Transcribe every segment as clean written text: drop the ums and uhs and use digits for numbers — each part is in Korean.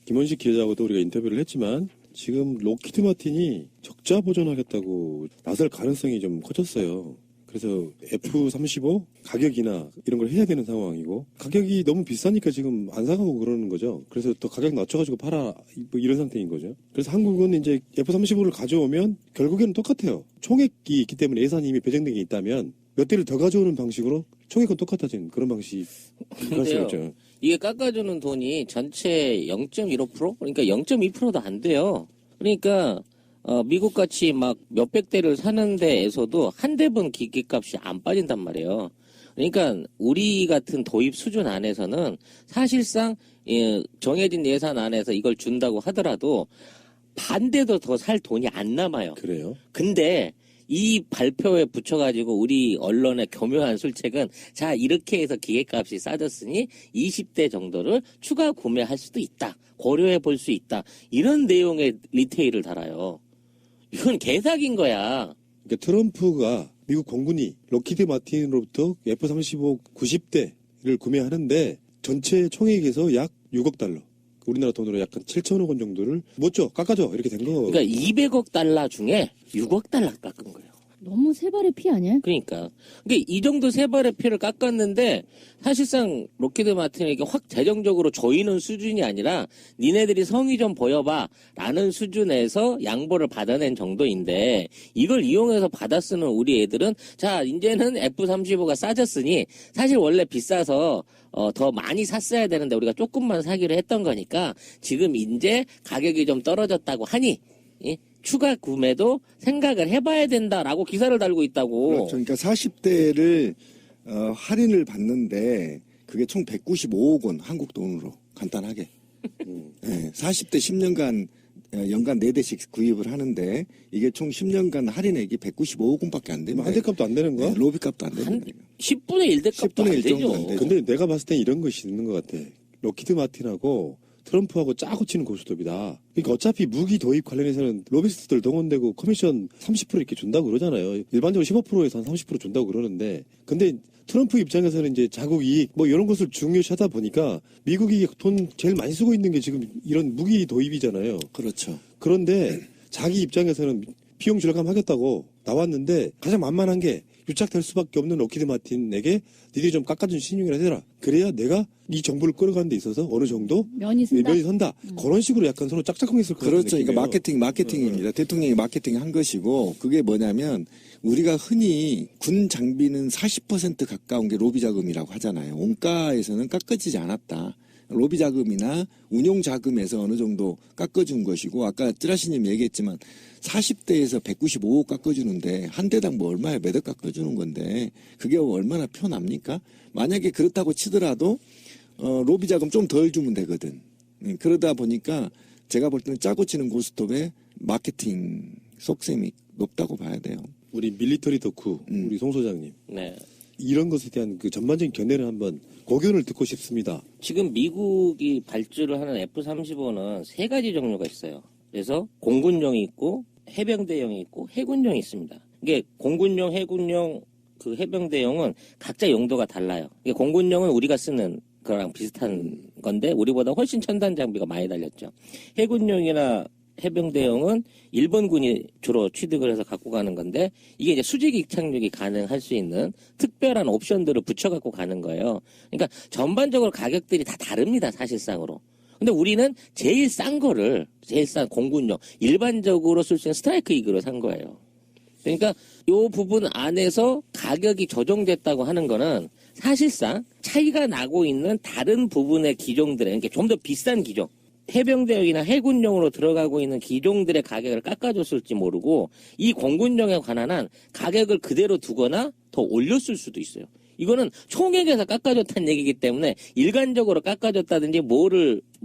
김원식 기자하고도 우리가 인터뷰를 했지만 지금 록히드 마틴이 적자 보전하겠다고 나설 가능성이 좀 커졌어요. 그래서 F-35 가격이나 이런 걸 해야 되는 상황이고 가격이 너무 비싸니까 지금 안 사가고 그러는 거죠. 그래서 또 가격 낮춰가지고 팔아 뭐 이런 상태인 거죠. 그래서 한국은 이제 F-35를 가져오면 결국에는 똑같아요. 총액이 있기 때문에 예산이 이미 배정된 게 있다면 몇 대를 더 가져오는 방식으로 총액은 똑같아진 그런 방식이 할 수 있죠. 이게 깎아주는 돈이 전체 0.15%? 그러니까 0.2%도 안 돼요. 그러니까 미국 같이 막 몇백 대를 사는 데에서도 한 대분 기계값이 안 빠진단 말이에요. 그러니까 우리 같은 도입 수준 안에서는 사실상 정해진 예산 안에서 이걸 준다고 하더라도 반대도 더 살 돈이 안 남아요. 그래요? 근데 이 발표에 붙여가지고 우리 언론의 교묘한 술책은 자 이렇게 해서 기계값이 싸졌으니 20대 정도를 추가 구매할 수도 있다. 고려해 볼 수 있다. 이런 내용의 리테일을 달아요. 이건 개사기인 거야. 그러니까 트럼프가 미국 공군이 록히드 마틴으로부터 F-35 90대를 구매하는데 전체 총액에서 약 6억 달러. 우리나라 돈으로 약간 7천억 원 정도를 못 줘, 깎아줘 이렇게 된 거. 그러니까 200억 달러 중에 6억 달러 깎은 거예요. 너무 세 발의 피 아니야? 그러니까 이 정도 세 발의 피를 깎았는데 사실상 록히드 마틴에게 확 재정적으로 조이는 수준이 아니라 니네들이 성의 좀 보여봐라는 수준에서 양보를 받아낸 정도인데 이걸 이용해서 받아 쓰는 우리 애들은 자 이제는 F-35가 싸졌으니 사실 원래 비싸서 더 많이 샀어야 되는데 우리가 조금만 사기로 했던 거니까 지금 이제 가격이 좀 떨어졌다고 하니 추가 구매도 생각을 해봐야 된다라고 기사를 달고 있다고. 그렇죠. 그러니까 40대를 할인을 받는데 그게 총 195억 원 한국 돈으로 간단하게. 네, 40대 10년간 연간 4대씩 구입을 하는데 이게 총 10년간 할인액이 195억 원밖에 안 됩니다. 한 대 값도 안 되는 거야? 네, 로비 값도 안 되는 거예요. 10분의 1대 값도 10분의 안 1 정도 되죠. 안 되죠. 근데 내가 봤을 땐 이런 것이 있는 것 같아. 록히드 마틴하고 트럼프하고 짜고 치는 고스톱이다. 그러니까 어차피 무기 도입 관련해서는 로비스트들 동원되고 커미션 30% 이렇게 준다고 그러잖아요. 일반적으로 15%에서 한 30% 준다고 그러는데 근데 트럼프 입장에서는 이제 자국 이익 뭐 이런 것을 중요시하다 보니까 미국이 돈 제일 많이 쓰고 있는 게 지금 이런 무기 도입이잖아요. 그렇죠. 그런데 자기 입장에서는 비용 절감하겠다고 나왔는데 가장 만만한 게 유착될 수밖에 없는 록히드 마틴에게 니들이 좀 깎아준 신용이라 해라. 그래야 내가 이 정부를 끌어가는 데 있어서 어느 정도 면이 선다. 그런 식으로 약간 서로 짝짝꿍했을 것 같아요. 그렇죠. 그러니까 마케팅입니다. 대통령이 마케팅 한 것이고 그게 뭐냐면 우리가 흔히 군 장비는 40% 가까운 게 로비 자금이라고 하잖아요. 원가에서는 깎아지지 않았다. 로비 자금이나 운용 자금에서 어느 정도 깎아준 것이고 아까 찌라시님 얘기했지만 40대에서 195억 깎아주는데 한 대당 뭐 얼마에 몇 억 깎아주는 건데 그게 얼마나 편합니까? 만약에 그렇다고 치더라도 로비 자금 좀 덜 주면 되거든. 그러다 보니까 제가 볼 때는 짜고 치는 고스톱의 마케팅 속셈이 높다고 봐야 돼요. 우리 밀리터리 덕후 우리 송 소장님 네. 이런 것에 대한 그 전반적인 견해를 한번 고견을 듣고 싶습니다. 지금 미국이 발주를 하는 F-35는 세 가지 종류가 있어요. 그래서 공군용이 있고 해병대용이 있고 해군용이 있습니다. 이게 공군용, 해군용, 그 해병대용은 각자 용도가 달라요. 이게 공군용은 우리가 쓰는 거랑 비슷한 건데 우리보다 훨씬 첨단 장비가 많이 달렸죠. 해군용이나 해병대용은 일본군이 주로 취득을 해서 갖고 가는 건데 이게 이제 수직 입착륙이 가능할 수 있는 특별한 옵션들을 붙여 갖고 가는 거예요. 그러니까 전반적으로 가격들이 다 다릅니다, 사실상으로. 근데 우리는 제일 싼 공군용, 일반적으로 쓸 수 있는 스트라이크 이그로 산 거예요. 그러니까 요 부분 안에서 가격이 조정됐다고 하는 거는 사실상 차이가 나고 있는 다른 부분의 기종들에, 그러니까 좀 더 비싼 기종, 해병대용이나 해군용으로 들어가고 있는 기종들의 가격을 깎아줬을지 모르고 이 공군용에 관한 한 가격을 그대로 두거나 더 올렸을 수도 있어요. 이거는 총액에서 깎아줬다는 얘기이기 때문에 일관적으로 깎아줬다든지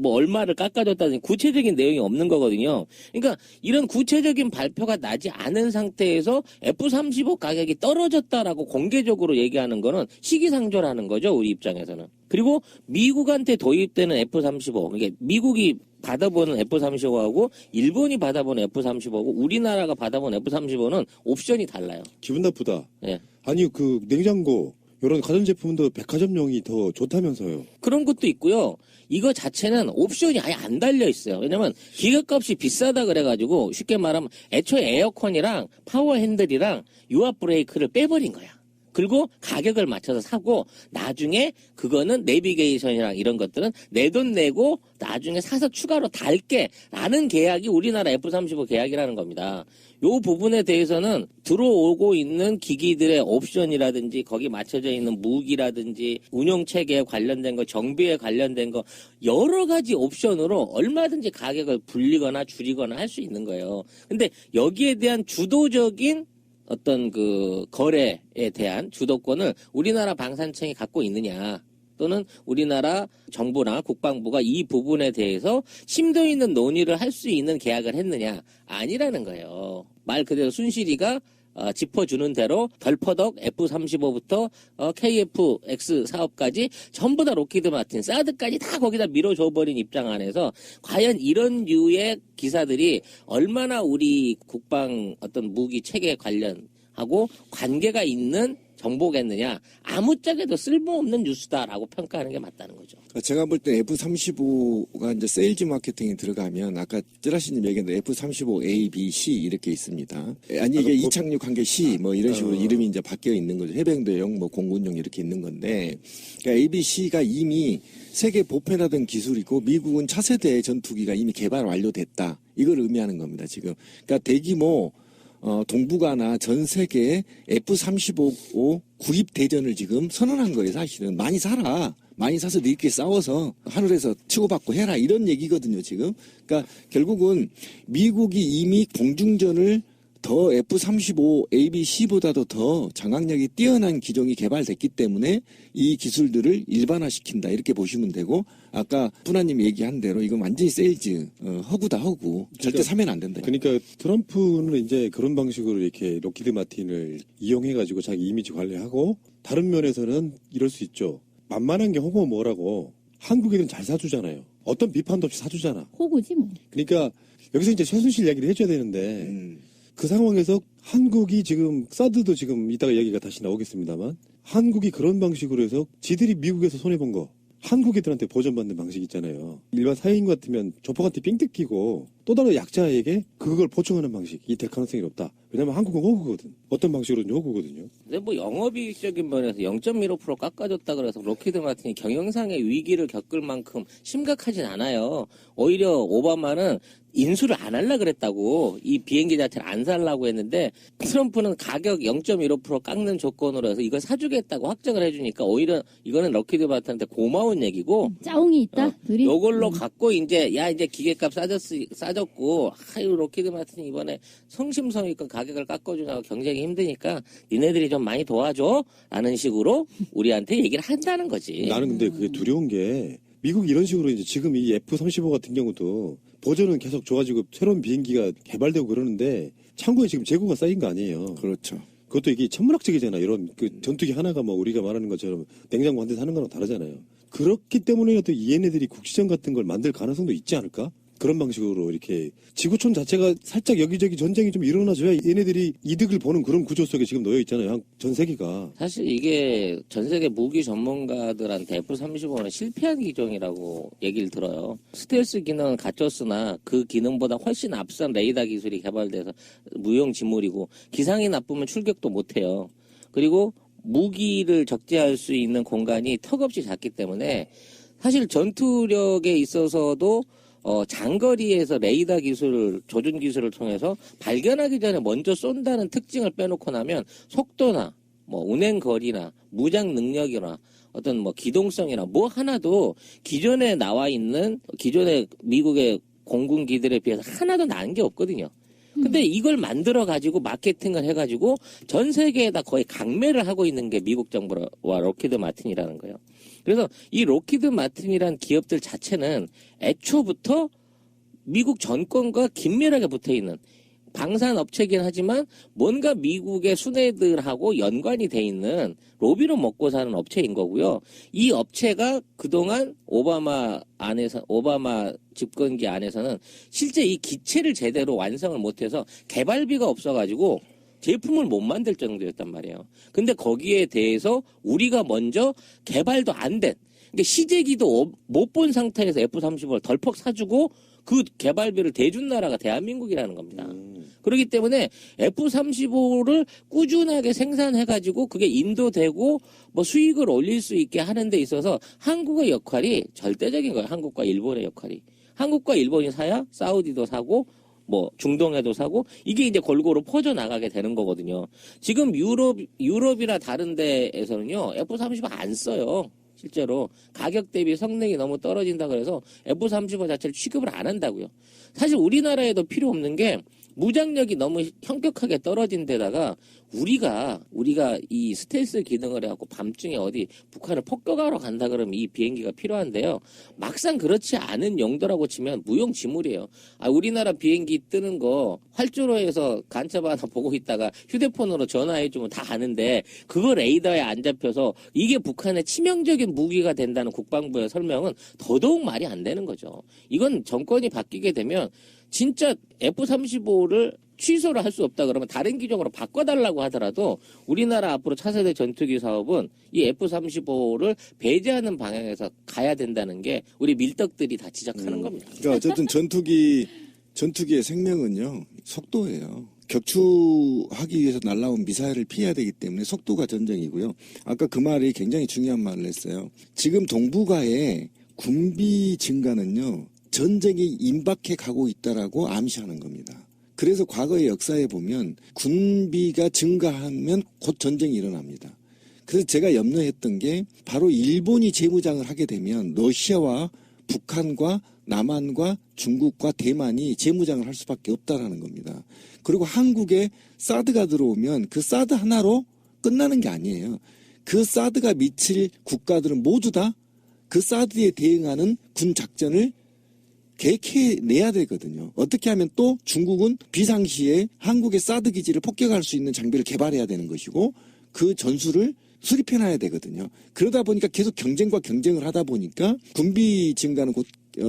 얼마를 깎아줬다든지 구체적인 내용이 없는 거거든요. 그러니까 이런 구체적인 발표가 나지 않은 상태에서 F-35 가격이 떨어졌다라고 공개적으로 얘기하는 거는 시기상조라는 거죠, 우리 입장에서는. 그리고 미국한테 도입되는 F-35, 그러니까 미국이 받아보는 F-35하고 일본이 받아보는 F-35하고 우리나라가 받아보는 F-35는 옵션이 달라요. 기분 나쁘다. 예. 아니 그 냉장고 이런 가전제품도 백화점용이 더 좋다면서요. 그런 것도 있고요. 이거 자체는 옵션이 아예 안 달려 있어요. 왜냐면 기계값이 비싸다 그래가지고 쉽게 말하면 애초에 에어컨이랑 파워 핸들이랑 유압 브레이크를 빼버린 거야. 그리고 가격을 맞춰서 사고 나중에 그거는 내비게이션이랑 이런 것들은 내 돈 내고 나중에 사서 추가로 달게 라는 계약이 우리나라 F-35 계약이라는 겁니다. 요 부분에 대해서는 들어오고 있는 기기들의 옵션이라든지 거기 맞춰져 있는 무기라든지 운용체계에 관련된 거, 정비에 관련된 거 여러 가지 옵션으로 얼마든지 가격을 불리거나 줄이거나 할 수 있는 거예요. 근데 여기에 대한 주도적인 어떤 그 거래에 대한 주도권을 우리나라 방산청이 갖고 있느냐 또는 우리나라 정부나 국방부가 이 부분에 대해서 심도 있는 논의를 할 수 있는 계약을 했느냐 아니라는 거예요. 말 그대로 순실이가 짚어주는 대로 덜퍼덕 F-35부터 KF-X 사업까지 전부 다 록히드 마틴, 사드까지 다 거기다 밀어줘버린 입장 안에서 과연 이런 류의 기사들이 얼마나 우리 국방 어떤 무기 체계 관련하고 관계가 있는 정보겠느냐. 아무짝에도 쓸모없는 뉴스다라고 평가하는 게 맞다는 거죠. 제가 볼 때 F-35가 이제 세일즈 마케팅에 들어가면 아까 찌라시님 얘기했는데 F-35 A, B, C 이렇게 있습니다. 아니 이게 이착륙 한 개 C 뭐 이런 식으로 이름이 이제 바뀌어 있는 거죠. 해병대용, 뭐 공군용 이렇게 있는 건데 그러니까 A, B, C가 이미 세계 보편화된 기술이고 미국은 차세대 전투기가 이미 개발 완료됐다. 이걸 의미하는 겁니다. 지금 그러니까 대규모 동북아나 전 세계에 F-35 구입 대전을 지금 선언한 거예요. 사실은 많이 사라. 많이 사서 너희끼리 싸워서 하늘에서 치고받고 해라. 이런 얘기거든요. 지금. 그러니까 결국은 미국이 이미 공중전을 더 F-35 ABC보다도 더 장악력이 뛰어난 기종이 개발됐기 때문에 이 기술들을 일반화시킨다. 이렇게 보시면 되고 아까 뿌나님이 얘기한 대로 이건 완전히 세일즈 허구다 허구. 절대 사면 안 된다. 그러니까 트럼프는 이제 그런 방식으로 이렇게 록히드 마틴을 이용해가지고 자기 이미지 관리하고 다른 면에서는 이럴 수 있죠. 만만한 게 호구 뭐라고 한국인은 잘 사주잖아요. 어떤 비판도 없이 사주잖아. 호구지 뭐. 그러니까 여기서 이제 최순실 이야기를 해줘야 되는데 그 상황에서 한국이 지금 사드도 지금 이따가 얘기가 다시 나오겠습니다만 한국이 그런 방식으로 해서 지들이 미국에서 손해본 거 한국 애들한테 보전받는 방식 있잖아요. 일반 사회인 같으면 조폭한테 삥 뜯기고 또 다른 약자에게 그걸 보충하는 방식이 될 가능성이 없다. 왜냐면 한국은 호구거든. 어떤 방식으로든 호구거든요. 근데 뭐 영업이익적인 면에서 0.15% 깎아줬다 그래서 록히드 마틴이 경영상의 위기를 겪을 만큼 심각하진 않아요. 오히려 오바마는 인수를 안 하려고 그랬다고 이 비행기 자체를 안 살라고 했는데 트럼프는 가격 0.15% 깎는 조건으로 해서 이걸 사주겠다고 확정을 해주니까 오히려 이거는 록히드 마틴한테 고마운 얘기고 짜웅이 있다. 둘이. 요걸로 갖고 이제 이제 기계값 싸졌고 아유 록히드 마틴이 이번에 성심성의껏 가격을 깎아주냐고 경쟁이 힘드니까 니네들이 좀 많이 도와줘 라는 식으로 우리한테 얘기를 한다는 거지. 나는 근데 그게 두려운 게 미국이 이런 식으로 이제 지금 이 F-35 같은 경우도 버전은 계속 좋아지고 새로운 비행기가 개발되고 그러는데 창고에 지금 재고가 쌓인 거 아니에요. 그렇죠. 그것도 이게 천문학적이잖아. 이런 그 전투기 하나가 뭐 우리가 말하는 것처럼 냉장고 한 대 사는 거랑 다르잖아요. 그렇기 때문에라도 얘네들이 국지전 같은 걸 만들 가능성도 있지 않을까? 그런 방식으로 이렇게 지구촌 자체가 살짝 여기저기 전쟁이 좀 일어나줘야 얘네들이 이득을 보는 그런 구조 속에 지금 놓여 있잖아요. 전 세계가. 사실 이게 전 세계 무기 전문가들한테 F-35는 실패한 기종이라고 얘기를 들어요. 스텔스 기능은 갖췄으나 그 기능보다 훨씬 앞선 레이더 기술이 개발돼서 무용지물이고 기상이 나쁘면 출격도 못해요. 그리고 무기를 적재할 수 있는 공간이 턱없이 작기 때문에 사실 전투력에 있어서도 장거리에서 레이더 기술, 조준 기술을 통해서 발견하기 전에 먼저 쏜다는 특징을 빼놓고 나면 속도나 뭐 운행 거리나 무장 능력이나 어떤 뭐 기동성이나 뭐 하나도 기존에 나와 있는 기존의 미국의 공군기들에 비해서 하나도 나은 게 없거든요. 근데 이걸 만들어 가지고 마케팅을 해 가지고 전 세계에다 거의 강매를 하고 있는 게 미국 정부와 록히드 마틴이라는 거예요. 그래서 이 록히드 마틴이란 기업들 자체는 애초부터 미국 정권과 긴밀하게 붙어 있는 방산 업체긴 하지만 뭔가 미국의 수뇌들하고 연관이 돼 있는 로비로 먹고 사는 업체인 거고요. 이 업체가 그동안 오바마 집권기 안에서는 실제 이 기체를 제대로 완성을 못해서 개발비가 없어가지고 제품을 못 만들 정도였단 말이에요. 근데 거기에 대해서 우리가 먼저 개발도 안 된, 그러니까 시제기도 못 본 상태에서 F-35를 덜컥 사주고 그 개발비를 대준 나라가 대한민국이라는 겁니다. 그렇기 때문에 F-35를 꾸준하게 생산해가지고 그게 인도되고 뭐 수익을 올릴 수 있게 하는 데 있어서 한국의 역할이 절대적인 거예요. 한국과 일본의 역할이. 한국과 일본이 사야 사우디도 사고 뭐 중동에도 사고 이게 이제 골고루 퍼져나가게 되는 거거든요. 지금 유럽이나 다른 데에서는요. F-35 안 써요. 실제로 가격 대비 성능이 너무 떨어진다 그래서 F-35 자체를 취급을 안 한다고요. 사실 우리나라에도 필요 없는 게 무장력이 너무 현격하게 떨어진 데다가 우리가 이 스텔스 기능을 해갖고 밤중에 어디 북한을 폭격하러 간다 그러면 이 비행기가 필요한데요. 막상 그렇지 않은 용도라고 치면 무용지물이에요. 우리나라 비행기 뜨는 거 활주로에서 간첩 하나 보고 있다가 휴대폰으로 전화해주면 다 아는데 그거 레이더에 안 잡혀서 이게 북한의 치명적인 무기가 된다는 국방부의 설명은 더더욱 말이 안 되는 거죠. 이건 정권이 바뀌게 되면 진짜 F-35를 취소를 할 수 없다 그러면 다른 기종으로 바꿔달라고 하더라도 우리나라 앞으로 차세대 전투기 사업은 이 F-35를 배제하는 방향에서 가야 된다는 게 우리 밀떡들이 다 지적하는 겁니다. 그러니까 어쨌든 전투기의 생명은요, 속도예요. 격추하기 위해서 날아온 미사일을 피해야 되기 때문에 속도가 전쟁이고요. 아까 그 말이 굉장히 중요한 말을 했어요. 지금 동북아의 군비 증가는요, 전쟁이 임박해 가고 있다라고 암시하는 겁니다. 그래서 과거의 역사에 보면 군비가 증가하면 곧 전쟁이 일어납니다. 그래서 제가 염려했던 게 바로 일본이 재무장을 하게 되면 러시아와 북한과 남한과 중국과 대만이 재무장을 할 수밖에 없다라는 겁니다. 그리고 한국에 사드가 들어오면 그 사드 하나로 끝나는 게 아니에요. 그 사드가 미칠 국가들은 모두 다 그 사드에 대응하는 군 작전을 계획해내야 되거든요. 어떻게 하면 또 중국은 비상시에 한국의 사드 기지를 폭격할 수 있는 장비를 개발해야 되는 것이고 그 전술을 수립해놔야 되거든요. 그러다 보니까 계속 경쟁과 경쟁을 하다 보니까 군비 증가는 곧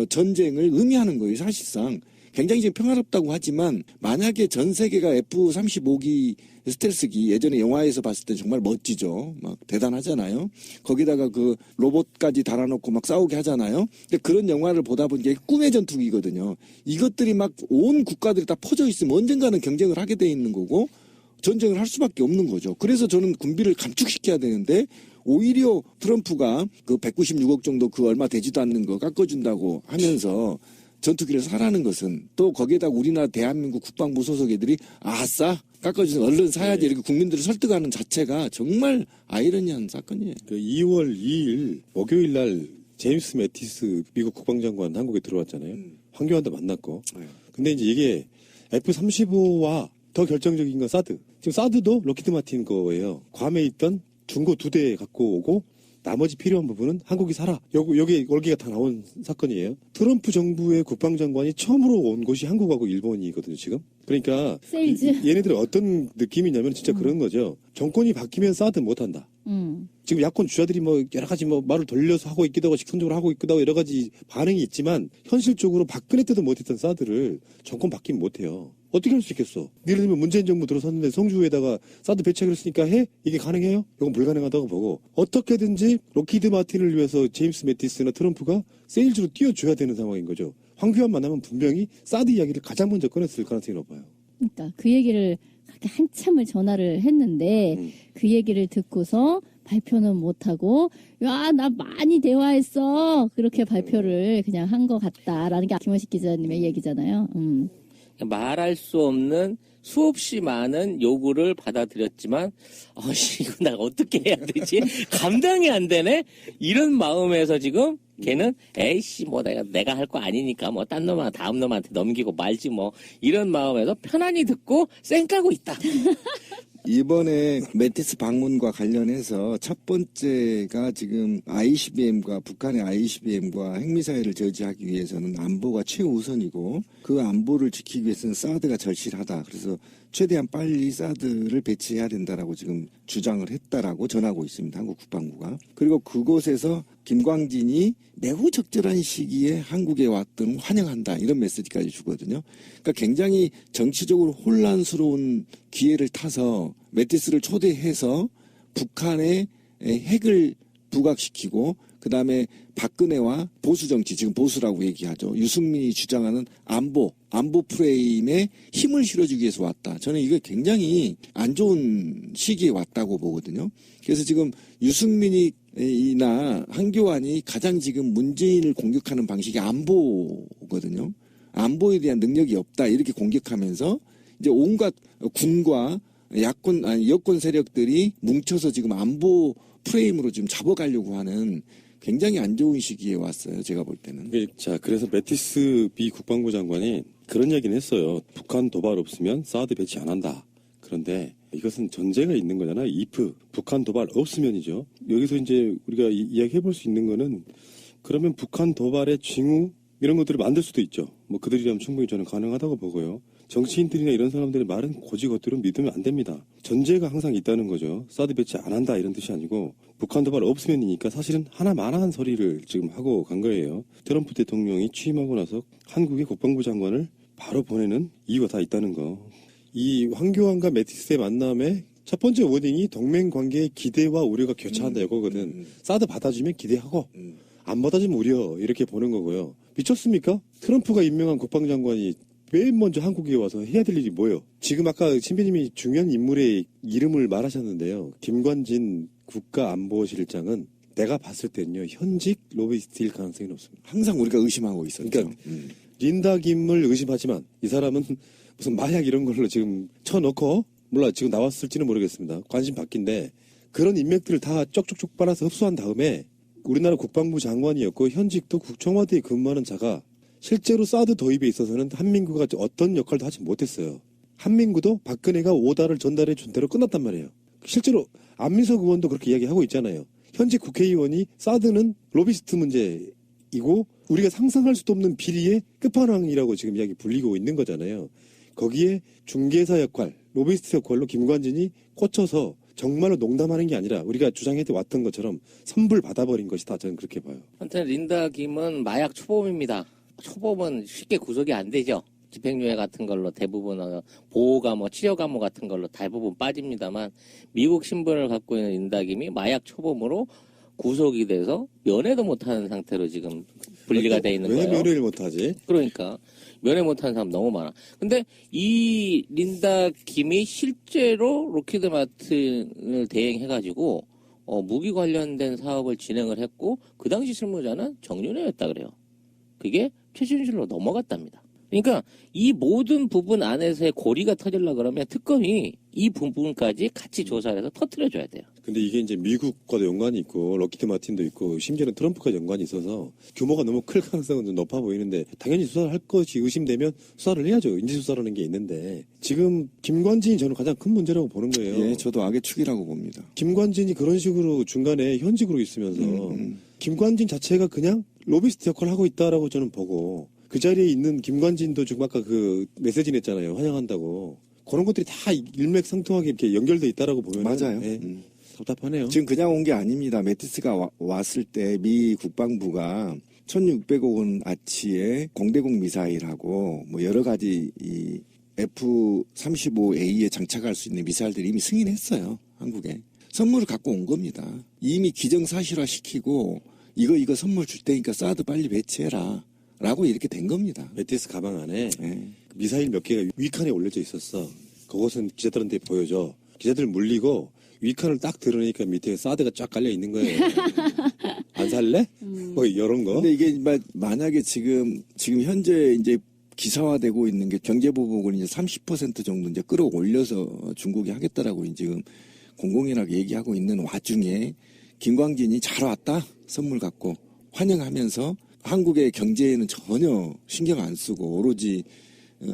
전쟁을 의미하는 거예요. 사실상 굉장히 지금 평화롭다고 하지만 만약에 전 세계가 F-35기 스텔스기 예전에 영화에서 봤을 때 정말 멋지죠. 막 대단하잖아요. 거기다가 그 로봇까지 달아놓고 막 싸우게 하잖아요. 근데 그런 영화를 보다 보니까 꿈의 전투기거든요. 이것들이 막 온 국가들이 다 퍼져 있으면 언젠가는 경쟁을 하게 돼 있는 거고 전쟁을 할 수밖에 없는 거죠. 그래서 저는 군비를 감축시켜야 되는데 오히려 트럼프가 그 196억 정도 그 얼마 되지도 않는 거 깎아준다고 하면서 전투기를 사라는 것은 또 거기에다 우리나라 대한민국 국방부 소속 애들이 아싸 깎아주세요 얼른 사야지 이렇게 국민들을 설득하는 자체가 정말 아이러니한 사건이에요. 그 2월 2일 목요일 날 제임스 매티스 미국 국방장관 한국에 들어왔잖아요. 황교안도 만났고. 근데 이제 이게 F-35와 더 결정적인 건 사드. 지금 사드도 로키드 마틴 거예요. 괌에 있던 중고 2대 갖고 오고 나머지 필요한 부분은 한국이 사라. 여기 월기가 다 나온 사건이에요. 트럼프 정부의 국방장관이 처음으로 온 곳이 한국하고 일본이거든요, 지금. 그러니까 세일즈. 얘네들은 어떤 느낌이냐면 진짜 그런 거죠. 정권이 바뀌면 사드 못한다. 지금 야권 주자들이 뭐 여러 가지 뭐 말을 돌려서 하고 있기도 하고 직선적으로 하고 있기도 하고 여러 가지 반응이 있지만 현실적으로 박근혜 때도 못했던 사드를 정권 바뀌면 못해요. 어떻게 할 수 있겠어? 예를 들면 문재인 정부 들어섰는데 성주에다가 사드 배치하기로 했으니까 해? 이게 가능해요? 이건 불가능하다고 보고 어떻게든지 로키드 마틴을 위해서 제임스 매티스나 트럼프가 세일즈로 띄워줘야 되는 상황인 거죠. 황교안 만나면 분명히 사드 이야기를 가장 먼저 꺼냈을 가능성이 높아요. 그러니까 그 얘기를 그렇게 한참을 전화를 했는데 그 얘기를 듣고서 발표는 못하고 야, 나 많이 대화했어. 그렇게 발표를 그냥 한 것 같다라는 게 김원식 기자님의 얘기잖아요. 말할 수 없는 수없이 많은 요구를 받아들였지만 이거 나 어떻게 해야 되지? 감당이 안 되네? 이런 마음에서 지금 걔는 에이씨 뭐 내가 할 거 아니니까 뭐 딴 놈한테 다음 놈한테 넘기고 말지 뭐 이런 마음에서 편안히 듣고 쌩까고 있다. 이번에 매티스 방문과 관련해서 첫 번째가 지금 ICBM과 북한의 ICBM과 핵미사일을 저지하기 위해서는 안보가 최우선이고 그 안보를 지키기 위해서는 사드가 절실하다. 그래서 최대한 빨리 사드를 배치해야 된다라고 지금 주장을 했다라고 전하고 있습니다. 한국 국방부가. 그리고 그곳에서 김광진이 매우 적절한 시기에 한국에 왔던 환영한다 이런 메시지까지 주거든요. 그러니까 굉장히 정치적으로 혼란스러운 기회를 타서 매티스를 초대해서 북한의 핵을 부각시키고 그다음에 박근혜와 보수 정치, 지금 보수라고 얘기하죠. 유승민이 주장하는 안보 프레임에 힘을 실어주기 위해서 왔다. 저는 이거 굉장히 안 좋은 시기에 왔다고 보거든요. 그래서 지금 유승민이나 한교안이 가장 지금 문재인을 공격하는 방식이 안보거든요. 안보에 대한 능력이 없다 이렇게 공격하면서 이제 온갖 군과 여권 세력들이 뭉쳐서 지금 안보 프레임으로 지금 잡아가려고 하는 굉장히 안 좋은 시기에 왔어요. 제가 볼 때는. 자, 그래서 매티스 미 국방부 장관이 그런 얘기는 했어요. 북한 도발 없으면 사드 배치 안 한다. 그런데 이것은 전제가 있는 거잖아요. if 북한 도발 없으면이죠. 여기서 이제 우리가 이야기해 볼 수 있는 거는 그러면 북한 도발의 징후 이런 것들을 만들 수도 있죠. 뭐 그들이라면 충분히 저는 가능하다고 보고요. 정치인들이나 이런 사람들의 말은 고지것대로 믿으면 안 됩니다. 전제가 항상 있다는 거죠. 사드 배치 안 한다 이런 뜻이 아니고 북한 도발 없으면이니까 사실은 하나만한 소리를 지금 하고 간 거예요. 트럼프 대통령이 취임하고 나서 한국의 국방부 장관을 바로 보내는 이유가 다 있다는 거. 이 황교안과 매티스의 만남에 첫 번째 워딩이 동맹 관계의 기대와 우려가 교차한다 이거거든. 사드 받아주면 기대하고 안 받아주면 우려 이렇게 보는 거고요. 미쳤습니까? 트럼프가 임명한 국방장관이 왜 먼저 한국에 와서 해야 될 일이 뭐예요? 지금 아까 신비님이 중요한 인물의 이름을 말하셨는데요. 김관진 국가안보실장은 내가 봤을 때는요. 현직 로비스트일 가능성이 높습니다. 항상 우리가 의심하고 있었죠. 그러니까 린다 김을 의심하지만 이 사람은 무슨 마약 이런 걸로 지금 쳐놓고 몰라 지금 나왔을지는 모르겠습니다. 관심 바뀐데 그런 인맥들을 다 쪽쪽쪽 빨아서 흡수한 다음에 우리나라 국방부 장관이었고 현직도 청와대에 근무하는 자가 실제로 사드 도입에 있어서는 한민구가 어떤 역할도 하지 못했어요. 한민구도 박근혜가 오다를 전달해 준 대로 끝났단 말이에요. 실제로 안민석 의원도 그렇게 이야기하고 있잖아요. 현직 국회의원이 사드는 로비스트 문제이고 우리가 상상할 수도 없는 비리의 끝판왕이라고 지금 이야기 불리고 있는 거잖아요. 거기에 중개사 역할, 로비스트 역할로 김관진이 꽂혀서 정말로 농담하는 게 아니라 우리가 주장해 왔던 것처럼 선불 받아버린 것이다. 저는 그렇게 봐요. 아무튼 린다 김은 마약 초범입니다. 초범은 쉽게 구속이 안 되죠. 집행유예 같은 걸로 대부분 보호 감호, 치료 감호 같은 걸로 대부분 빠집니다만 미국 신분을 갖고 있는 린다 김이 마약 초범으로 구속이 돼서 면회도 못하는 상태로 지금 분리가 돼 있는 왜 거예요. 왜 면회를 못하지? 그러니까 면회 못하는 사람 너무 많아. 근데 이 린다 김이 실제로 로키드 마틴을 대행해가지고 무기 관련된 사업을 진행을 했고 그 당시 실무자는 정윤회였다 그래요. 그게 최순실로 넘어갔답니다. 그러니까 이 모든 부분 안에서의 고리가 터지려고 그러면 특검이 이 부분까지 같이 조사를 해서 터뜨려줘야 돼요. 근데 이게 이제 미국과도 연관이 있고 럭키드 마틴도 있고 심지어는 트럼프까지 연관이 있어서 규모가 너무 클 가능성은 좀 높아 보이는데 당연히 수사를 할 것이 의심되면 수사를 해야죠. 인지수사라는 게 있는데 지금 김관진이 저는 가장 큰 문제라고 보는 거예요. 예, 저도 악의 축이라고 봅니다. 김관진이 그런 식으로 중간에 현직으로 있으면서 김관진 자체가 그냥 로비스트 역할을 하고 있다라고 저는 보고 그 자리에 있는 김관진도 지금 아까 그 메시지 냈잖아요. 환영한다고. 그런 것들이 다 일맥상통하게 이렇게 연결돼 있다라고 보면 맞아요. 네, 답답하네요. 지금 그냥 온 게 아닙니다. 매티스가 왔을 때 미 국방부가 1,600억 원 아치의 공대공 미사일하고 뭐 여러 가지 이 F-35A에 장착할 수 있는 미사일들이 이미 승인했어요. 한국에. 선물을 갖고 온 겁니다. 이미 기정사실화 시키고 이거 선물 줄 테니까 사드 빨리 배치해라. 라고 이렇게 된 겁니다. 매티스 가방 안에 네. 미사일 몇 개가 위칸에 올려져 있었어. 그것은 기자들한테 보여줘. 기자들 물리고 위칸을 딱 들으니까 밑에 사드가 쫙 깔려 있는 거예요. 안 살래? 뭐 이런 거. 근데 이게 만약에 지금 현재 이제 기사화되고 있는 게 경제보복을 이제 30% 정도 이제 끌어올려서 중국이 하겠다라고 지금 공공연하게 얘기하고 있는 와중에 김광진이 잘 왔다 선물 갖고 환영하면서 한국의 경제에는 전혀 신경 안 쓰고 오로지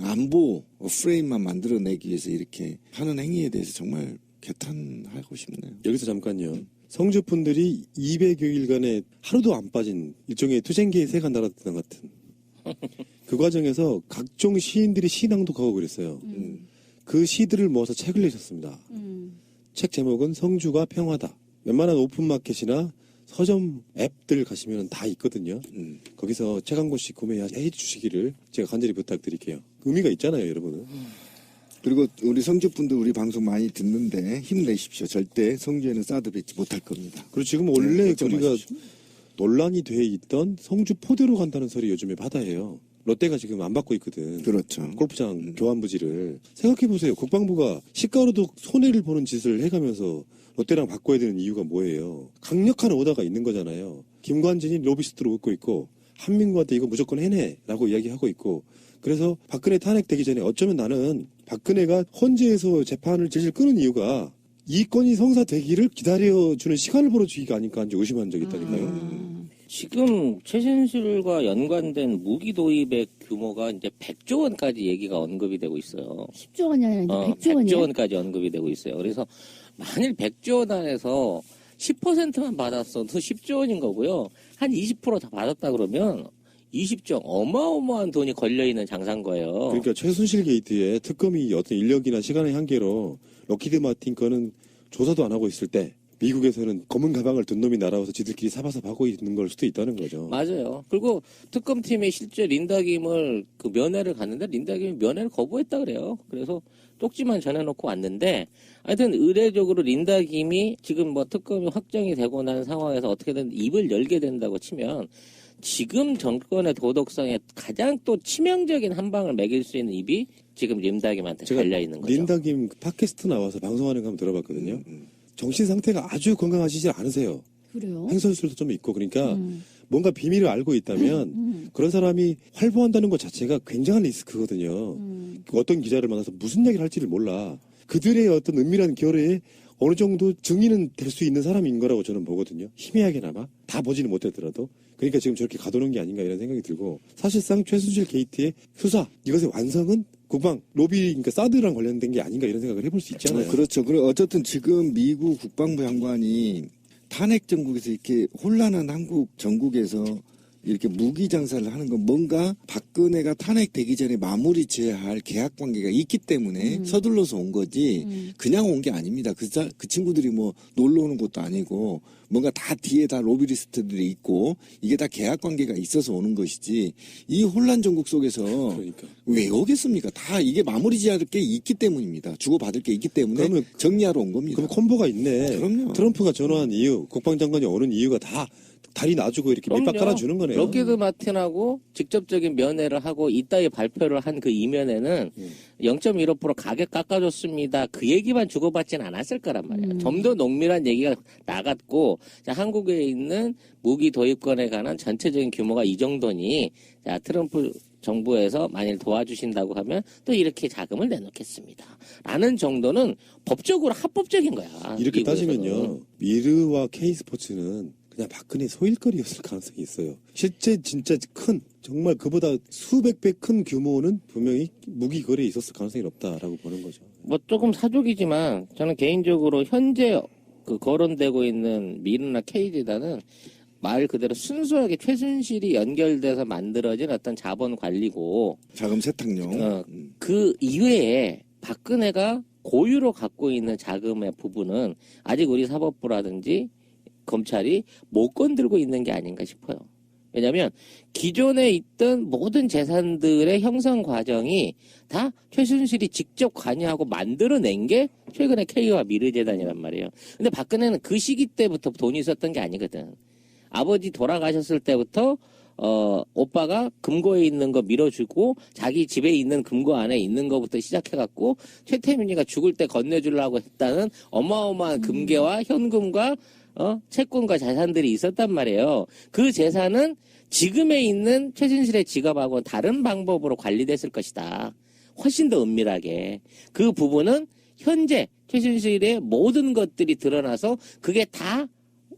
안보 프레임만 만들어내기 위해서 이렇게 하는 행위에 대해서 정말 개탄하고 싶네요. 여기서 잠깐요. 성주분들이 200여일간에 하루도 안 빠진 일종의 투쟁기의 새가 날았던 것 같은 그 과정에서 각종 시인들이 시낭독하고 그랬어요. 그 시들을 모아서 책을 내셨습니다. 책 제목은 성주가 평화다. 웬만한 오픈마켓이나 서점 앱들 가시면 다 있거든요. 거기서 책 한 권씩 구매해 주시기를 제가 간절히 부탁드릴게요. 의미가 있잖아요, 여러분은. 그리고 우리 성주분들 우리 방송 많이 듣는데 힘내십시오. 절대 성주에는 사드 뱉지 못할 겁니다. 그리고 지금 원래 걱정 우리가 마십시오. 논란이 돼 있던 성주 포대로 간다는 소리 요즘에 받아요. 롯데가 지금 안 받고 있거든. 그렇죠. 골프장 교환 부지를. 생각해보세요. 국방부가 시가로도 손해를 보는 짓을 해가면서 롯데랑 바꿔야 되는 이유가 뭐예요? 강력한 오더가 있는 거잖아요. 김관진이 로비스트로 웃고 있고 한민구한테 이거 무조건 해내라고 이야기하고 있고 그래서 박근혜 탄핵되기 전에 어쩌면 나는 박근혜가 헌재에서 재판을 질질 끄는 이유가 이 건이 성사되기를 기다려주는 시간을 벌어주기가 아닐까 한지 의심한 적이 있다니까요. 지금 최순실과 연관된 무기 도입의 규모가 이제 100조 원까지 얘기가 언급이 되고 있어요. 10조 원이 아니라 100조 원이요? 100조 원까지 언급이 되고 있어요. 그래서 만일 100조 원 안에서 10%만 받았어도 10조 원인 거고요. 한 20% 다 받았다 그러면 20조 어마어마한 돈이 걸려있는 장사인 거예요. 그러니까 최순실 게이트에 특검이 어떤 인력이나 시간의 한계로 럭키드 마틴 거는 조사도 안 하고 있을 때 미국에서는 검은 가방을 든 놈이 날아와서 지들끼리 사바사하고 있는 걸 수도 있다는 거죠. 맞아요. 그리고 특검팀이 실제 린다김을 그 면회를 갔는데 린다김이 면회를 거부했다 그래요. 그래서 쪽지만 전해놓고 왔는데 하여튼 의례적으로 린다김이 지금 뭐 특검이 확정이 되고 난 상황에서 어떻게든 입을 열게 된다고 치면 지금 정권의 도덕성에 가장 또 치명적인 한 방을 매길 수 있는 입이 지금 린다김한테 달려있는 거죠. 린다김 팟캐스트 나와서 방송하는 거 한번 들어봤거든요. 정신 상태가 아주 건강하시질 않으세요. 그래요? 횡설수설도 좀 있고 그러니까 뭔가 비밀을 알고 있다면 그런 사람이 활보한다는 것 자체가 굉장한 리스크거든요. 어떤 기자를 만나서 무슨 얘기를 할지를 몰라. 그들의 어떤 은밀한 결의에 어느 정도 증인은 될 수 있는 사람인 거라고 저는 보거든요. 희미하게나마. 다 보지는 못했더라도. 그러니까 지금 저렇게 가두는 게 아닌가 이런 생각이 들고 사실상 최순실 게이트의 수사 이것의 완성은 국방, 로비, 그러니까 사드랑 관련된 게 아닌가 이런 생각을 해볼 수 있잖아요. 그렇죠. 그리고 어쨌든 지금 미국 국방부 장관이 탄핵 정국에서 이렇게 혼란한 한국 전국에서 이렇게 무기 장사를 하는 건 뭔가 박근혜가 탄핵되기 전에 마무리 지어야 할 계약 관계가 있기 때문에 서둘러서 온 거지 그냥 온 게 아닙니다. 그 친구들이 뭐 놀러 오는 것도 아니고 뭔가 다 뒤에 다 로비리스트들이 있고 이게 다 계약 관계가 있어서 오는 것이지 이 혼란 전국 속에서 그러니까. 왜 오겠습니까? 다 이게 마무리 지어야 할 게 있기 때문입니다. 주고받을 게 있기 때문에 그러면 정리하러 온 겁니다. 그럼 콤보가 있네. 그럼요. 트럼프가 전화한 이유, 국방장관이 오는 이유가 다 다리 놔주고 이렇게 밑밥 깔아주는 거네요. 럭키드 마틴하고 직접적인 면회를 하고 이따위 발표를 한 그 이면에는 0.15% 가격 깎아줬습니다. 그 얘기만 주고받지는 않았을 거란 말이에요. 좀 더 농밀한 얘기가 나갔고 자, 한국에 있는 무기 도입권에 관한 전체적인 규모가 이 정도니 자, 트럼프 정부에서 만일 도와주신다고 하면 또 이렇게 자금을 내놓겠습니다. 라는 정도는 법적으로 합법적인 거야. 이렇게 미국에서는. 따지면요. 미르와 K스포츠는 그냥 박근혜 소일거리였을 가능성이 있어요. 실제 진짜 큰 정말 그보다 수백 배 큰 규모는 분명히 무기 거래에 있었을 가능성이 높다라고 보는 거죠. 뭐 조금 사족이지만 저는 개인적으로 현재 그 거론되고 있는 미르나 K재단은 말 그대로 순수하게 최순실이 연결돼서 만들어진 어떤 자본 관리고 자금 세탁용. 그 이외에 박근혜가 고유로 갖고 있는 자금의 부분은 아직 우리 사법부라든지 검찰이 못 건들고 있는 게 아닌가 싶어요. 왜냐하면 기존에 있던 모든 재산들의 형성 과정이 다 최순실이 직접 관여하고 만들어낸 게 최근에 K와 미르재단이란 말이에요. 근데 박근혜는 그 시기 때부터 돈이 있었던 게 아니거든. 아버지 돌아가셨을 때부터 오빠가 금고에 있는 거 밀어주고 자기 집에 있는 금고 안에 있는 거부터 시작해갖고 최태민이가 죽을 때 건네주려고 했다는 어마어마한 금괴와 현금과 채권과 자산들이 있었단 말이에요. 그 재산은 지금에 있는 최순실의 지갑하고 다른 방법으로 관리됐을 것이다. 훨씬 더 은밀하게. 그 부분은 현재 최순실의 모든 것들이 드러나서 그게 다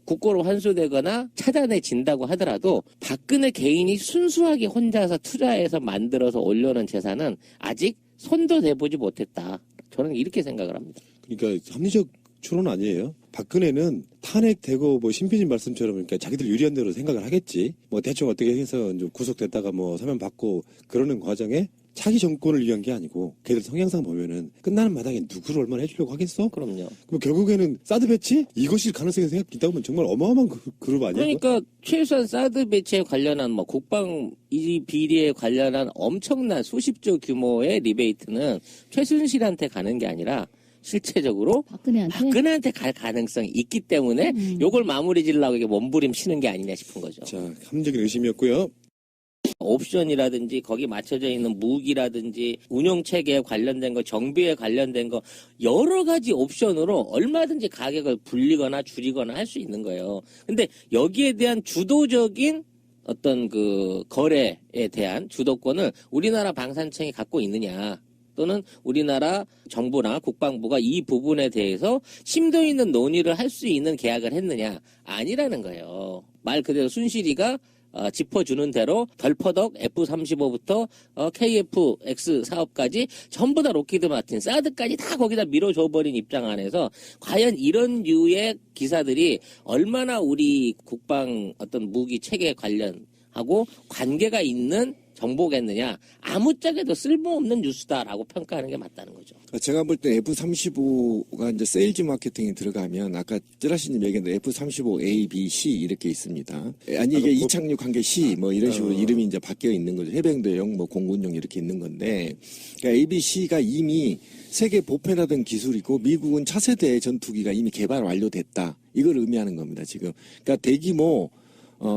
국고로 환수되거나 찾아내진다고 하더라도 박근혜 개인이 순수하게 혼자서 투자해서 만들어서 올려놓은 재산은 아직 손도 대보지 못했다. 저는 이렇게 생각을 합니다. 그러니까 합리적 추론 아니에요. 박근혜는 탄핵되고 뭐 신피진 말씀처럼 그러니까 자기들 유리한 대로 생각을 하겠지. 뭐 대충 어떻게 해서 좀 구속됐다가 뭐 사면 받고 그러는 과정에 차기 정권을 위한 게 아니고 걔들 성향상 보면은 끝나는 마당에 누구를 얼마나 해주려고 하겠어? 그럼요. 그럼 결국에는 사드 배치? 이것이 가능성이 있다 보면 정말 어마어마한 그룹 아니에요? 그러니까 최소한 사드 배치에 관련한 뭐 국방 이 비리에 관련한 엄청난 수십조 규모의 리베이트는 최순실한테 가는 게 아니라 실제적으로 박근혜한테 갈 가능성이 있기 때문에 요걸 마무리 지으려고 이게 몸부림치는 게 아니냐 싶은 거죠. 자, 합리적인 의심이었고요. 옵션이라든지 거기 맞춰져 있는 무기라든지 운영체계에 관련된 거, 정비에 관련된 거 여러 가지 옵션으로 얼마든지 가격을 불리거나 줄이거나 할 수 있는 거예요. 근데 여기에 대한 주도적인 어떤 그 거래에 대한 주도권을 우리나라 방산청이 갖고 있느냐, 또는 우리나라 정부나 국방부가 이 부분에 대해서 심도 있는 논의를 할 수 있는 계약을 했느냐, 아니라는 거예요. 말 그대로 순실이가 짚어주는 대로 별퍼덕 F-35부터 KF-X 사업까지 전부 다 록히드 마틴, 사드까지 다 거기다 밀어줘버린 입장 안에서 과연 이런 류의 기사들이 얼마나 우리 국방 어떤 무기 체계 관련하고 관계가 있는 정보겠느냐, 아무짝에도 쓸모없는 뉴스다라고 평가하는 게 맞다는 거죠. 제가 볼 때 F-35가 이제 세일즈 마케팅에 들어가면 아까 찌라시님 얘기했는데 F-35A, B, C 이렇게 있습니다. 아니 이게 이착륙 한 개 C 뭐 이런 식으로 이름이 이제 바뀌어 있는 거죠. 해병대용, 뭐 공군용 이렇게 있는 건데, 그러니까 A, B, C가 이미 세계 보편화된 기술이고 미국은 차세대 전투기가 이미 개발 완료됐다. 이걸 의미하는 겁니다. 지금. 그러니까 대규모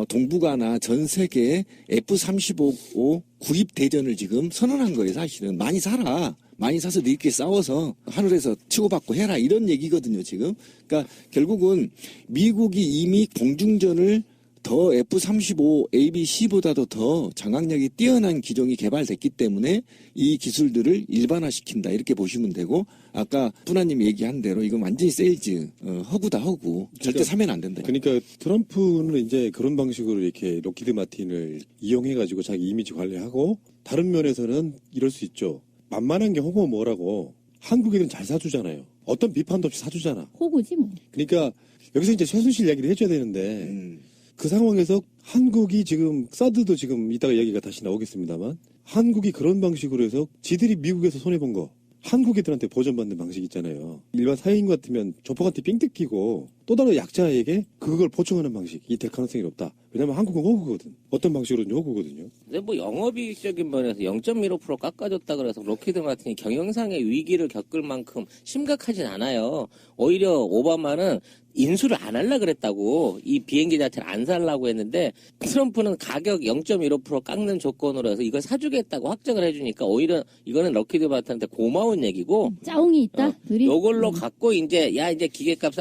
동북아나 전 세계에 F-35 구입 대전을 지금 선언한 거예요. 사실은 많이 사라, 많이 사서 너희끼리 싸워서 하늘에서 치고받고 해라, 이런 얘기거든요. 지금. 그러니까 결국은 미국이 이미 공중전을 더 F-35 ABC보다도 더 장악력이 뛰어난 기종이 개발됐기 때문에 이 기술들을 일반화시킨다, 이렇게 보시면 되고, 아까 분하님이 얘기한 대로 이건 완전히 세일즈 허구다, 허구. 절대 사면 안 된다. 그러니까 트럼프는 이제 그런 방식으로 이렇게 록히드 마틴을 이용해가지고 자기 이미지 관리하고, 다른 면에서는 이럴 수 있죠. 만만한 게 허구가 뭐라고, 한국인은 잘 사주잖아요. 어떤 비판도 없이 사주잖아. 호구지 뭐. 그러니까 여기서 이제 최순실 이야기를 해줘야 되는데 그 상황에서 한국이 지금 사드도 지금 이따가 얘기가 다시 나오겠습니다만, 한국이 그런 방식으로 해서 지들이 미국에서 손해본 거 한국 애들한테 보전받는 방식 있잖아요. 일반 사회인 같으면 조폭한테 삥 뜯기고 또 다른 약자에게 그걸 보충하는 방식이 될 가능성이 높다. 왜냐면 한국은 호구거든. 어떤 방식으로든 호구거든요. 근데 뭐 영업이익적인 면에서 0.15% 깎아줬다 그래서 록히드 마틴이 경영상의 위기를 겪을 만큼 심각하진 않아요. 오히려 오바마는 인수를 안 하려고 그랬다고, 이 비행기 자체를 안 살라고 했는데 트럼프는 가격 0.15% 깎는 조건으로 해서 이걸 사주겠다고 확정을 해주니까 오히려 이거는 록히드 마틴한테 고마운 얘기고, 짜웅이 있다. 둘이. 요걸로 갖고 이제 이제 기계값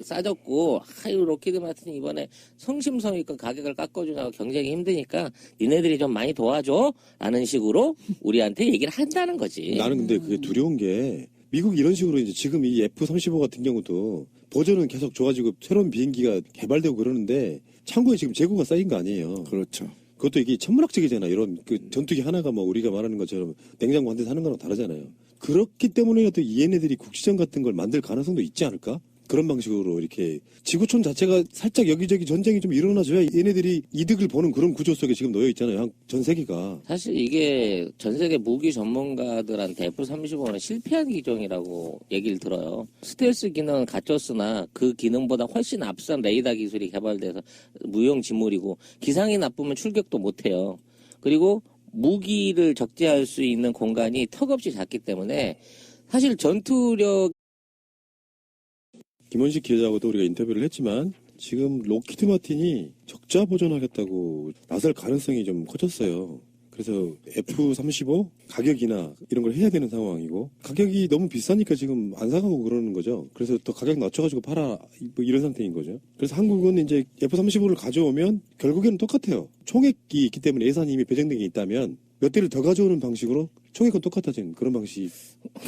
싸졌고, 아유 록히드 마틴이 이번에 성심성의껏 가격을 깎아주냐고 경쟁이 힘드니까 니네들이 좀 많이 도와줘 라는 식으로 우리한테 얘기를 한다는 거지. 나는 근데 그게 두려운 게, 미국이 이런 식으로 이제 지금 이 F-35 같은 경우도 버전은 계속 좋아지고 새로운 비행기가 개발되고 그러는데 창고에 지금 재고가 쌓인 거 아니에요. 그렇죠. 그것도 이게 천문학적이잖아. 이런 그 전투기 하나가 뭐 우리가 말하는 것처럼 냉장고 한 대 사는 거랑 다르잖아요. 그렇기 때문에라도 얘네들이 국지전 같은 걸 만들 가능성도 있지 않을까? 그런 방식으로 이렇게 지구촌 자체가 살짝 여기저기 전쟁이 좀 일어나줘야 얘네들이 이득을 보는 그런 구조 속에 지금 놓여 있잖아요. 전 세계가. 사실 이게 전 세계 무기 전문가들한테 F-35는 실패한 기종이라고 얘기를 들어요. 스텔스 기능은 갖췄으나 그 기능보다 훨씬 앞선 레이더 기술이 개발돼서 무용지물이고, 기상이 나쁘면 출격도 못해요. 그리고 무기를 적재할 수 있는 공간이 턱없이 작기 때문에 사실 전투력, 김원식 기자하고도 우리가 인터뷰를 했지만 지금 록히드 마틴이 적자 보전하겠다고 나설 가능성이 좀 커졌어요. 그래서 F-35 가격이나 이런 걸 해야 되는 상황이고, 가격이 너무 비싸니까 지금 안 사가고 그러는 거죠. 그래서 또 가격 낮춰가지고 팔아, 뭐 이런 상태인 거죠. 그래서 한국은 이제 F-35를 가져오면 결국에는 똑같아요. 총액이 있기 때문에 예산이 이미 배정된 게 있다면 몇 대를 더 가져오는 방식으로 총액은 똑같아진 그런 방식이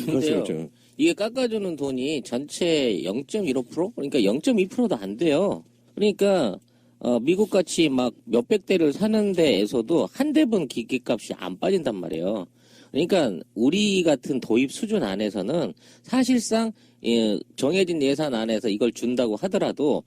가능성이죠. 이게 깎아주는 돈이 전체 0.15%? 그러니까 0.2%도 안 돼요. 그러니까 미국같이 막 몇백 대를 사는 데에서도 한 대분 기계값이 안 빠진단 말이에요. 그러니까 우리 같은 도입 수준 안에서는 사실상 정해진 예산 안에서 이걸 준다고 하더라도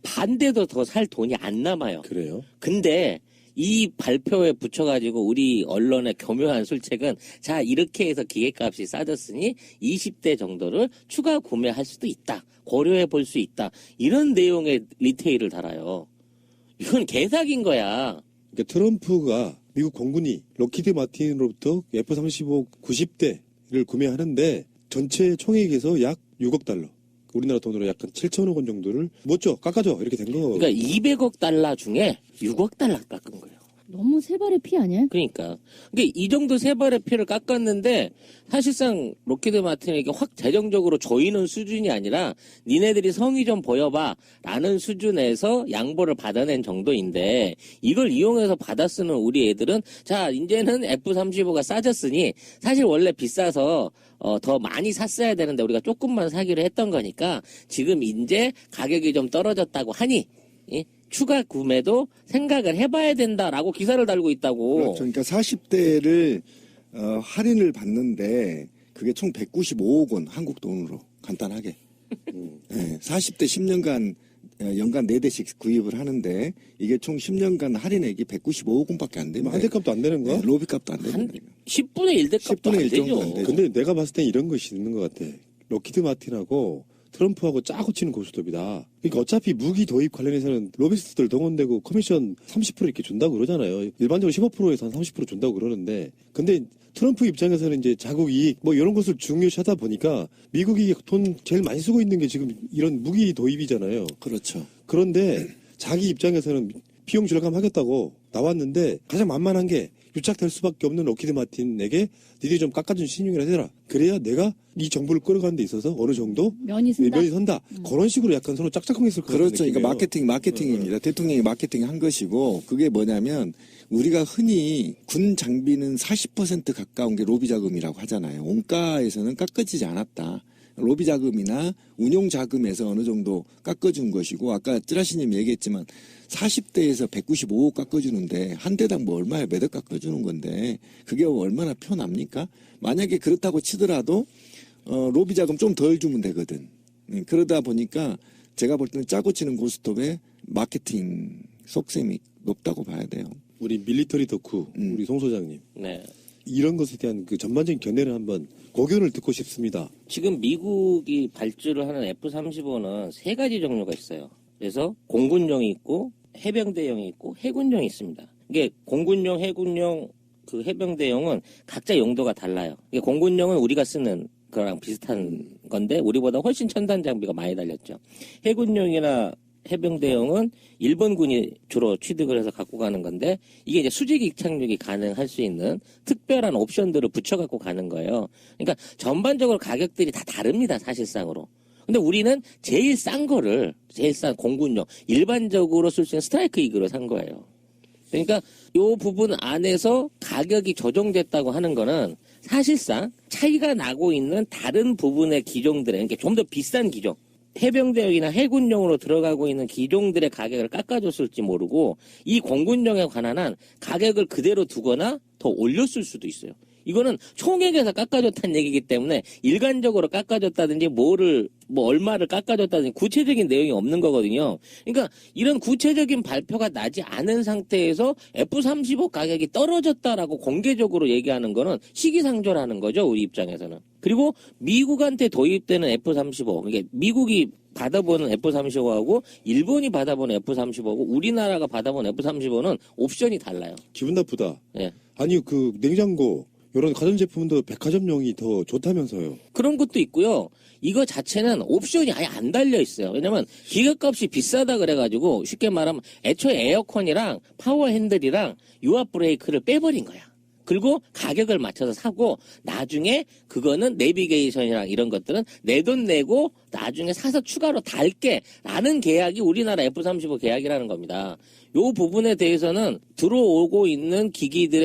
반대도 더 살 돈이 안 남아요. 그래요? 근데 이 발표에 붙여가지고 우리 언론의 교묘한 술책은 자 이렇게 해서 기계값이 싸졌으니 20대 정도를 추가 구매할 수도 있다. 고려해 볼 수 있다. 이런 내용의 리테일을 달아요. 이건 개사기인 거야. 그러니까 트럼프가 미국 공군이 록히드 마틴으로부터 F-35 90대를 구매하는데 전체 총액에서 약 6억 달러. 우리나라 돈으로 약간 7천억 원 정도를 못 줘, 깎아줘 이렇게 된 거. 그러니까 200억 달러 중에 6억 달러 깎은 거예요. 너무 세 발의 피 아니야? 그러니까 이 정도 세 발의 피를 깎았는데 사실상 록히드 마틴에게 확 재정적으로 조이는 수준이 아니라 니네들이 성의 좀 보여봐라는 수준에서 양보를 받아낸 정도인데 이걸 이용해서 받아 쓰는 우리 애들은 자 이제는 F-35가 싸졌으니 사실 원래 비싸서 더 많이 샀어야 되는데 우리가 조금만 사기로 했던 거니까 지금 이제 가격이 좀 떨어졌다고 하니 추가 구매도 생각을 해봐야 된다라고 기사를 달고 있다고. 그렇죠. 그러니까 40대를 할인을 받는데 그게 총 195억 원 한국 돈으로 간단하게. 네, 40대 10년간 연간 4대씩 구입을 하는데 이게 총 10년간 할인액이 195억 원밖에 안 됩니다. 한 대값도 안 되는 거야? 네, 로비값도 안 한 됩니다. 10분의 1대 값도 10분의 안 1 정도 안 되죠. 되죠. 근데 내가 봤을 땐 이런 것이 있는 것 같아. 록히드 마틴하고 트럼프하고 짜고 치는 고스톱이다. 그러니까 어차피 무기 도입 관련해서는 로비스트들 동원되고 커미션 30% 이렇게 준다고 그러잖아요. 일반적으로 15%에서 한 30% 준다고 그러는데 근데 트럼프 입장에서는 이제 자국 이익 뭐 이런 것을 중요시하다 보니까 미국이 돈 제일 많이 쓰고 있는 게 지금 이런 무기 도입이잖아요. 그렇죠. 그런데 자기 입장에서는 비용 절감하겠다고 나왔는데 가장 만만한 게 유착될 수밖에 없는 록히드 마틴에게 니들이 좀 깎아준 신용이라 해라. 그래야 내가 이 정부를 끌어가는 데 있어서 어느 정도 면이 쓴다. 면이 선다. 그런 식으로 약간 서로 짝짝꿍했을 것 같은 그렇죠. 그러니까 느낌이에요. 마케팅입니다. 대통령이 마케팅 한 것이고 그게 뭐냐면 우리가 흔히 군 장비는 40% 가까운 게 로비 자금이라고 하잖아요. 원가에서는 깎아지지 않았다. 로비 자금이나 운용 자금에서 어느 정도 깎아준 것이고 아까 찌라시님 얘기했지만 40대에서 195억 깎아주는데 한 대당 뭐 얼마에 몇 억 깎아주는 건데 그게 얼마나 편합니까? 만약에 그렇다고 치더라도 로비 자금 좀 덜 주면 되거든. 그러다 보니까 제가 볼 때는 짜고 치는 고스톱의 마케팅 속셈이 높다고 봐야 돼요. 우리 밀리터리 덕후 우리 송 소장님 네. 이런 것에 대한 그 전반적인 견해를 한번 고견을 듣고 싶습니다. 지금 미국이 발주를 하는 F-35는 세 가지 종류가 있어요. 그래서 공군용이 있고 해병대용이 있고 해군용이 있습니다. 이게 공군용, 해군용, 그 해병대용은 각자 용도가 달라요. 이게 공군용은 우리가 쓰는 거랑 비슷한 건데 우리보다 훨씬 첨단 장비가 많이 달렸죠. 해군용이나 해병대용은 일본군이 주로 취득을 해서 갖고 가는 건데 이게 이제 수직 입착륙이 가능할 수 있는 특별한 옵션들을 붙여 갖고 가는 거예요. 그러니까 전반적으로 가격들이 다 다릅니다, 사실상으로. 근데 우리는 제일 싼 거를 제일 싼 공군용 일반적으로 쓸 수 있는 스트라이크 이그로 산 거예요. 그러니까 요 부분 안에서 가격이 조정됐다고 하는 거는 사실상 차이가 나고 있는 다른 부분의 기종들에 그러니까 좀 더 비싼 기종 해병대용이나 해군용으로 들어가고 있는 기종들의 가격을 깎아줬을지 모르고 이 공군용에 관한 한 가격을 그대로 두거나 더 올렸을 수도 있어요. 이거는 총액에서 깎아줬다는 얘기이기 때문에 일관적으로 깎아줬다든지 얼마를 깎아줬다든지 구체적인 내용이 없는 거거든요. 그러니까 이런 구체적인 발표가 나지 않은 상태에서 F-35 가격이 떨어졌다라고 공개적으로 얘기하는 거는 시기상조라는 거죠, 우리 입장에서는. 그리고 미국한테 도입되는 F-35, 그러니까 미국이 받아보는 F-35하고 일본이 받아보는 F-35하고 우리나라가 받아보는 F-35는 옵션이 달라요. 기분 나쁘다. 예. 아니 그 냉장고 이런 가전제품도 백화점용이 더 좋다면서요. 그런 것도 있고요. 이거 자체는 옵션이 아예 안 달려 있어요. 왜냐면 기계값이 비싸다 그래가지고 쉽게 말하면 애초에 에어컨이랑 파워 핸들이랑 유압 브레이크를 빼버린 거야. 그리고 가격을 맞춰서 사고 나중에 그거는 내비게이션이랑 이런 것들은 내 돈 내고 나중에 사서 추가로 달게 라는 계약이 우리나라 F-35 계약이라는 겁니다. 요 부분에 대해서는 들어오고 있는 기기들의